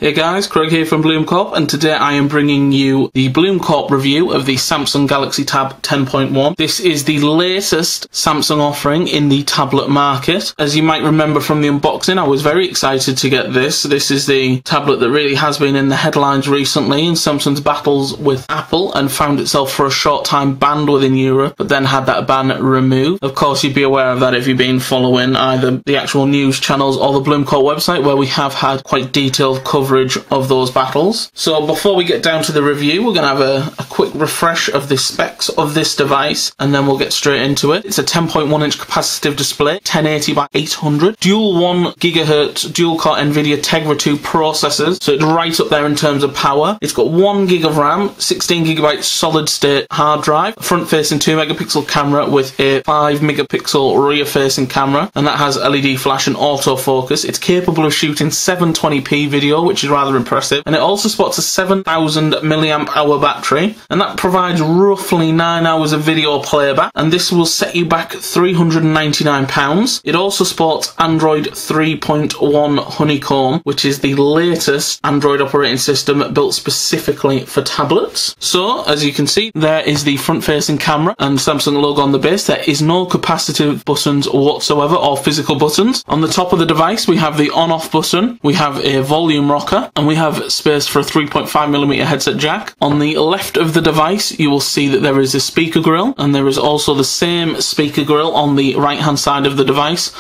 Hey guys, Craig here from BloomeCorp, and today I am bringing you the BloomeCorp review of the Samsung Galaxy Tab 10.1. This is the latest Samsung offering in the tablet market. As you might remember from the unboxing, I was very excited to get this. This is the tablet that really has been in the headlines recently in Samsung's battles with Apple and found itself for a short time banned within Europe, but then had that ban removed. Of course, you'd be aware of that if you've been following either the actual news channels or the BloomeCorp website, where we have had quite detailed coverage of those battles. So before we get down to the review, we're going to have a quick refresh of the specs of this device, and then we'll get straight into it. It's a 10.1 inch capacitive display, 1080 by 800, dual 1 GHz dual-core NVIDIA Tegra 2 processors, so it's right up there in terms of power. It's got 1 gig of RAM, 16 GB solid-state hard drive, front-facing 2 megapixel camera with a 5 megapixel rear-facing camera, and that has LED flash and autofocus. It's capable of shooting 720p video, which is rather impressive, and it also spots a 7000 milliamp hour battery, and that provides roughly 9 hours of video playback, and this will set you back £399. It also sports Android 3.1 Honeycomb, which is the latest Android operating system built specifically for tablets. So, as you can see, there is the front-facing camera and Samsung logo on the base. There is no capacitive buttons whatsoever, or physical buttons. On the top of the device, we have the on-off button, we have a volume rocker, and we have space for a 3.5mm headset jack. On the left of the device, you will see that there is a speaker grill, and there is also the same speaker grill on the right-hand side of the device.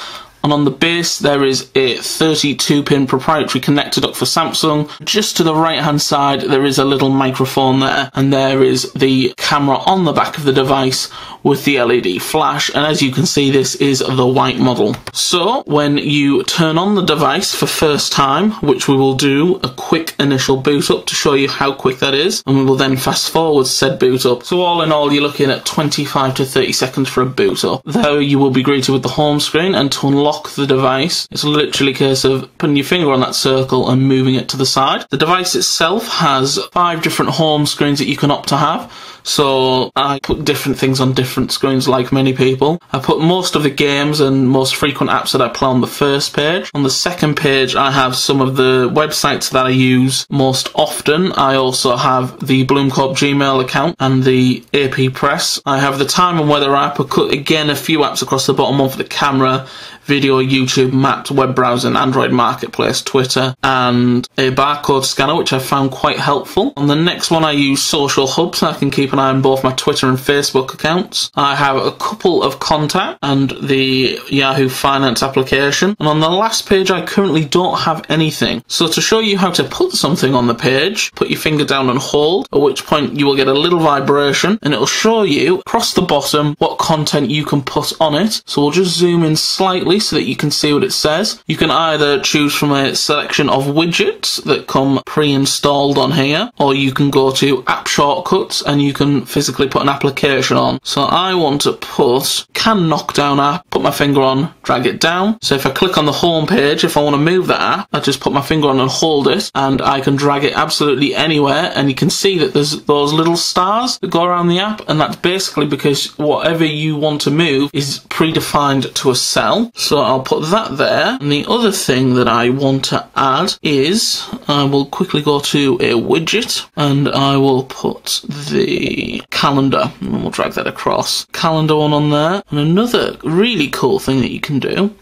And on the base, there is a 32-pin proprietary connector dock for Samsung. Just to the right-hand side, there is a little microphone there, and there is the camera on the back of the device with the LED flash. And as you can see, this is the white model. So, when you turn on the device for first time, which we will do a quick initial boot up to show you how quick that is, and we will then fast forward said boot up. So all in all, you're looking at 25 to 30 seconds for a boot up. There you will be greeted with the home screen, and to unlock the device, it's literally a case of putting your finger on that circle and moving it to the side. The device itself has 5 different home screens that you can opt to have. So I put different things on different screens, like many people. I put most of the games and most frequent apps that I play on the first page. On the second page, I have some of the websites that I use most often. I also have the BloomeCorp Gmail account and the AP Press. I have the time and weather app. I put again a few apps across the bottom, one for the camera, video, YouTube, maps, web browsing, Android Marketplace, Twitter, and a barcode scanner, which I found quite helpful. On the next one, I use social hubs, so I can keep an eye on both my Twitter and Facebook accounts. I have a couple of contacts and the Yahoo Finance application. And on the last page, I currently don't have anything. So to show you how to put something on the page, put your finger down and hold, at which point you will get a little vibration, and it'll show you across the bottom what content you can put on it. So we'll just zoom in slightly so that you can see what it says. You can either choose from a selection of widgets that come pre-installed on here, or you can go to app shortcuts and you can physically put an application on. So I want to put Can Knockdown app, put my finger on, drag it down. So if I click on the home page, if I want to move that app, I just put my finger on and hold it, and I can drag it absolutely anywhere, and you can see that there's those little stars that go around the app, and that's basically because whatever you want to move is predefined to a cell. So I'll put that there. And the other thing that I want to add is I will quickly go to a widget, and I will put the calendar, and we'll drag that across. Calendar one on there. And another really cool thing that you can do,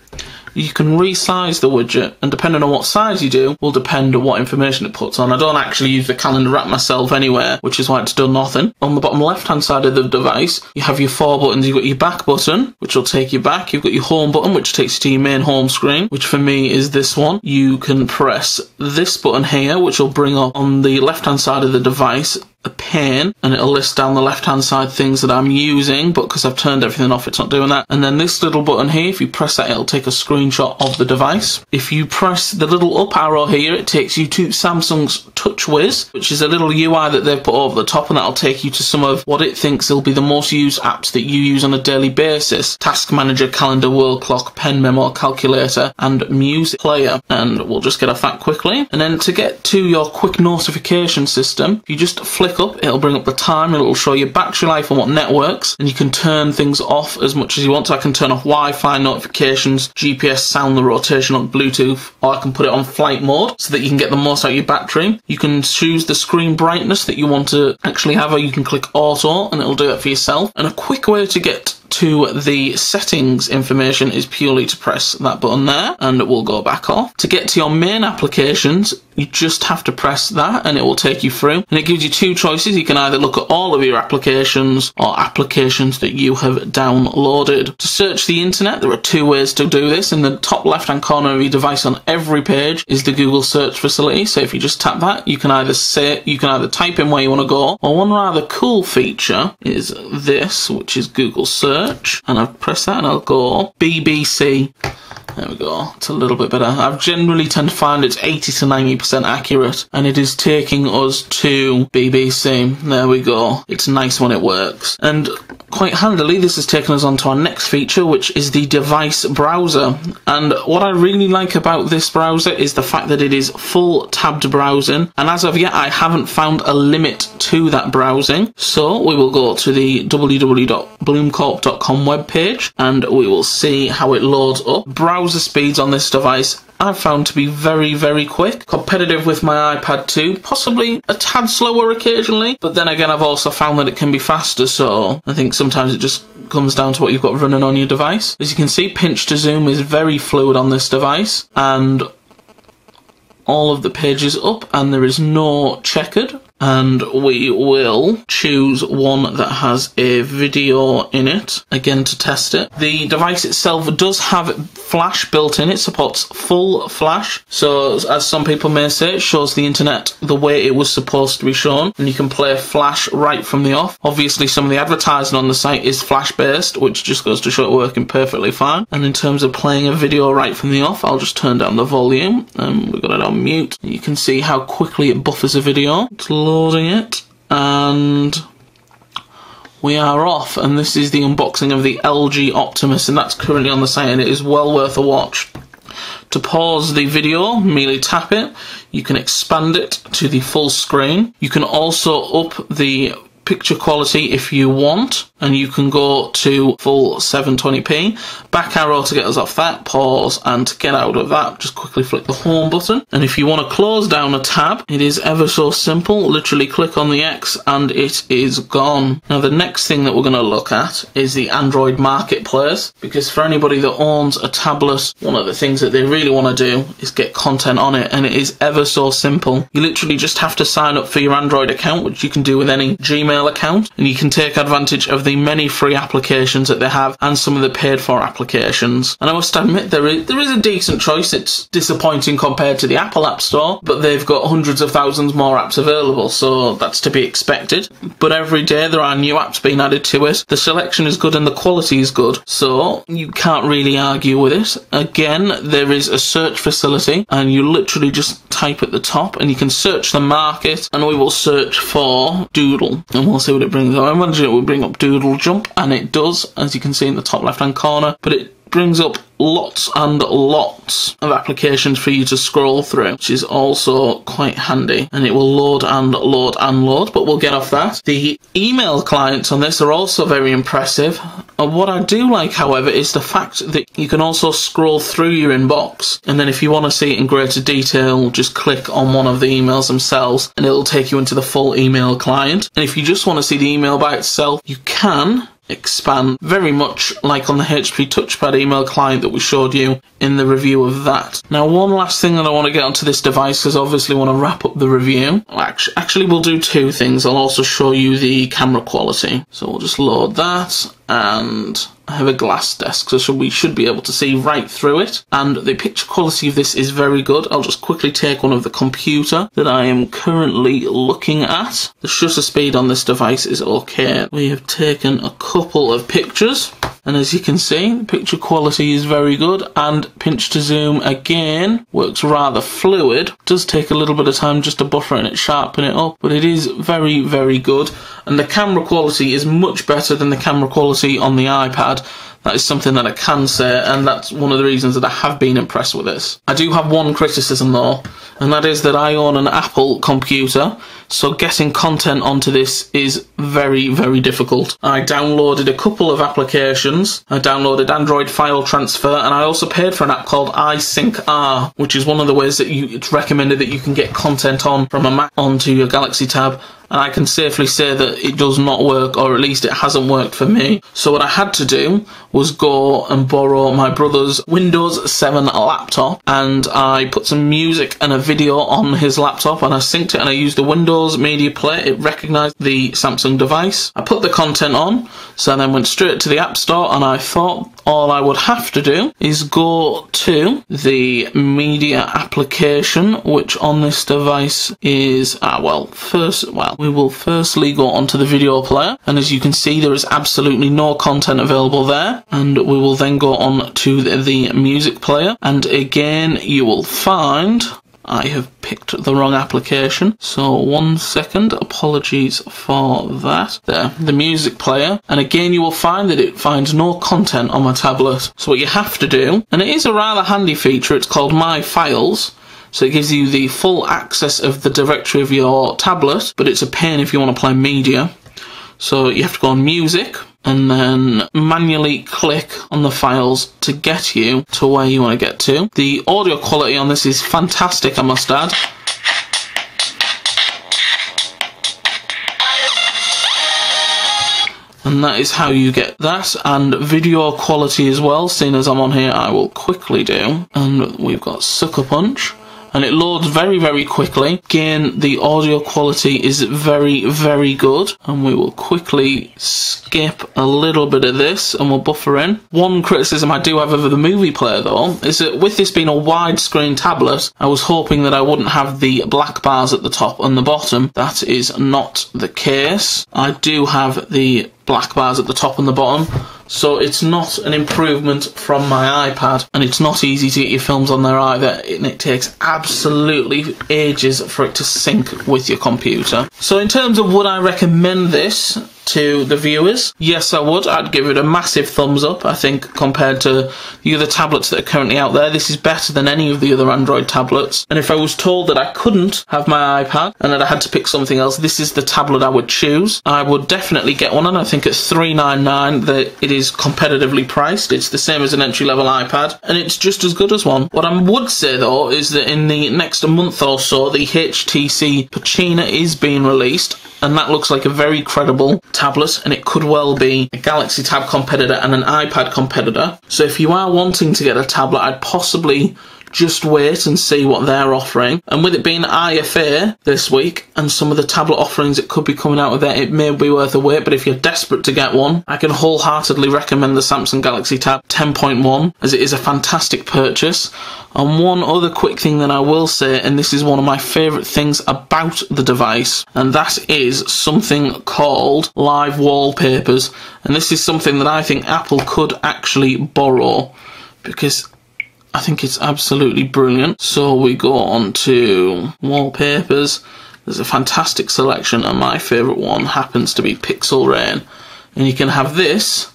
you can resize the widget, and depending on what size you do will depend on what information it puts on. I don't actually use the calendar app myself anywhere, which is why it's done nothing. On the bottom left hand side of the device, you have your 4 buttons. You've got your back button, which will take you back. You've got your home button, which takes you to your main home screen, which for me is this one. You can press this button here, which will bring up on the left hand side of the device a pane, and it'll list down the left hand side things that I'm using, but because I've turned everything off, it's not doing that. And then this little button here, if you press that, it'll take a screenshot of the device. If you press the little up arrow here, it takes you to Samsung's TouchWiz, which is a little UI that they've put over the top, and that'll take you to some of what it thinks will be the most used apps that you use on a daily basis. Task Manager, Calendar, World Clock, Pen Memo, Calculator, and Music Player. And we'll just get off that quickly. And then to get to your quick notification system, if you just flick up, it'll bring up the time, and it'll show you battery life and what networks, and you can turn things off as much as you want. So I can turn off Wi-Fi notifications, GPS, sound, the rotational, Bluetooth, or I can put it on flight mode so that you can get the most out of your battery. You can choose the screen brightness that you want to actually have, or you can click auto and it'll do it for yourself. And a quick way to get to the settings information is purely to press that button there, and it will go back off. To get to your main applications, you just have to press that and it will take you through, and it gives you two choices. You can either look at all of your applications or applications that you have downloaded. To search the internet, there are two ways to do this. In the top left hand corner of your device on every page is the Google search facility, so if you just tap that, you can either type in where you want to go, or one rather cool feature is this, which is Google search, and I've pressed that and I'll go BBC. There we go, it's a little bit better. I generally tend to find it's 80 to 90% accurate, and it is taking us to BBC. There we go. It's nice when it works. And quite handily, this has taken us on to our next feature, which is the device browser. And what I really like about this browser is the fact that it is full tabbed browsing, and as of yet I haven't found a limit to that browsing. So we will go to the www.BloomeCorp.com webpage and we will see how it loads up. Browser speeds on this device I've found to be very, very quick. Competitive with my iPad 2, possibly a tad slower occasionally, but then again I've also found that it can be faster, so I think sometimes it just comes down to what you've got running on your device. As you can see, pinch to zoom is very fluid on this device, and all of the pages up, and there is no checkered. And we will choose one that has a video in it, again to test it. The device itself does have flash built in. It supports full flash, so as some people may say, it shows the internet the way it was supposed to be shown, and you can play flash right from the off. Obviously some of the advertising on the site is flash based, which just goes to show it working perfectly fine. And in terms of playing a video right from the off, I'll just turn down the volume, and we've got it on mute. You can see how quickly it buffers a video. It's loading it, and we are off. And this is the unboxing of the LG Optimus, and that's currently on the site, and it is well worth a watch. To pause the video, merely tap it. You can expand it to the full screen. You can also up the picture quality if you want, and you can go to full 720p. Back arrow to get us off that, pause, and to get out of that, just quickly flick the home button. And if you want to close down a tab, it is ever so simple. Literally click on the X and it is gone. Now the next thing that we're going to look at is the Android Marketplace, because for anybody that owns a tablet, one of the things that they really want to do is get content on it, and it is ever so simple. You literally just have to sign up for your Android account, which you can do with any Gmail account, and you can take advantage of the many free applications that they have and some of the paid for applications. And I must admit there is a decent choice. It's disappointing compared to the Apple App Store, but they've got hundreds of thousands more apps available, so that's to be expected. But every day there are new apps being added to it. The selection is good and the quality is good, so you can't really argue with it. Again, there is a search facility, and you literally just type at the top and you can search the market, and we will search for Doodle, and we'll see what it brings up. I imagine it will bring up Doodle Jump, and it does, as you can see in the top left hand corner, but it brings up lots and lots of applications for you to scroll through, which is also quite handy, and it will load and load and load, but we'll get off that. The email clients on this are also very impressive. And what I do like, however, is the fact that you can also scroll through your inbox, and then if you want to see it in greater detail, just click on one of the emails themselves and it'll take you into the full email client. And if you just want to see the email by itself, you can expand, very much like on the HP touchpad email client that we showed you in the review of that. Now, one last thing that I want to get onto this device, because obviously I want to wrap up the review. Actually, we'll do two things. I'll also show you the camera quality. So we'll just load that, and I have a glass desk, so we should be able to see right through it. And the picture quality of this is very good. I'll just quickly take one of the computer that I am currently looking at. The shutter speed on this device is okay. We have taken a couple of pictures, and as you can see, the picture quality is very good, and pinch to zoom again works rather fluid. It does take a little bit of time just to buffer it and sharpen it up, but it is very, very good, and the camera quality is much better than the camera quality on the iPad. That is something that I can say, and that's one of the reasons that I have been impressed with this. I do have one criticism though, and that is that I own an Apple computer, so getting content onto this is very, very difficult. I downloaded a couple of applications. I downloaded Android File Transfer, and I also paid for an app called iSyncR, which is one of the ways that it's recommended that you can get content on from a Mac onto your Galaxy Tab. And I can safely say that it does not work, or at least it hasn't worked for me. So what I had to do was go and borrow my brother's Windows 7 laptop, and I put some music and a video on his laptop, and I synced it, and I used the Windows Media Player. It recognised the Samsung device. I put the content on, so I then went straight to the App Store, and I thought all I would have to do is go to the media application, which on this device is, we will firstly go onto the video player, and as you can see there is absolutely no content available there, and we will then go on to the music player, and again you will find I have picked the wrong application, so 1 second, apologies for that. There, the music player, and again you will find that it finds no content on my tablet. So what you have to do, and it is a rather handy feature, it's called My Files, so it gives you the full access of the directory of your tablet, but it's a pain if you want to play media. So you have to go on Music, and then manually click on the files to get you to where you want to get to. The audio quality on this is fantastic, I must add. And that is how you get that, and video quality as well, seeing as I'm on here I will quickly do. And we've got Sucker Punch, and it loads very, very quickly. Again, the audio quality is very, very good, and we will quickly skip a little bit of this and we'll buffer in. One criticism I do have of the movie player though is that with this being a widescreen tablet, I was hoping that I wouldn't have the black bars at the top and the bottom. That is not the case. I do have the black bars at the top and the bottom, so it's not an improvement from my iPad, and it's not easy to get your films on there either, and it takes absolutely ages for it to sync with your computer. So in terms of would I recommend this to the viewers, yes I would. I'd give it a massive thumbs up. I think compared to the other tablets that are currently out there, this is better than any of the other Android tablets, and if I was told that I couldn't have my iPad and that I had to pick something else, this is the tablet I would choose. I would definitely get one, and I think at $399 that it is competitively priced. It's the same as an entry-level iPad, and it's just as good as one. What I would say though is that in the next month or so, the HTC Pacina is being released, and that looks like a very credible tablet, and it could well be a Galaxy Tab competitor and an iPad competitor. So if you are wanting to get a tablet, I'd possibly just wait and see what they're offering. And with it being IFA this week and some of the tablet offerings that could be coming out of there, it may be worth a wait. But if you're desperate to get one, I can wholeheartedly recommend the Samsung Galaxy Tab 10.1, as it is a fantastic purchase. And one other quick thing that I will say, and this is one of my favourite things about the device, and that is something called live wallpapers. And this is something that I think Apple could actually borrow, because I think it's absolutely brilliant. So we go on to wallpapers. There's a fantastic selection, and my favourite one happens to be Pixel Rain. And you can have this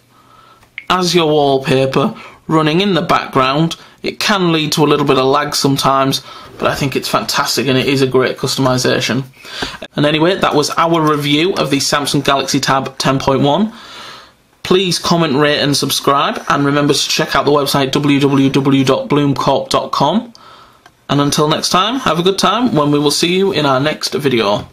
as your wallpaper running in the background. It can lead to a little bit of lag sometimes, but I think it's fantastic, and it is a great customization. And anyway, that was our review of the Samsung Galaxy Tab 10.1. Please comment, rate and subscribe, and remember to check out the website www.BloomeCorp.com. And until next time, have a good time when we will see you in our next video.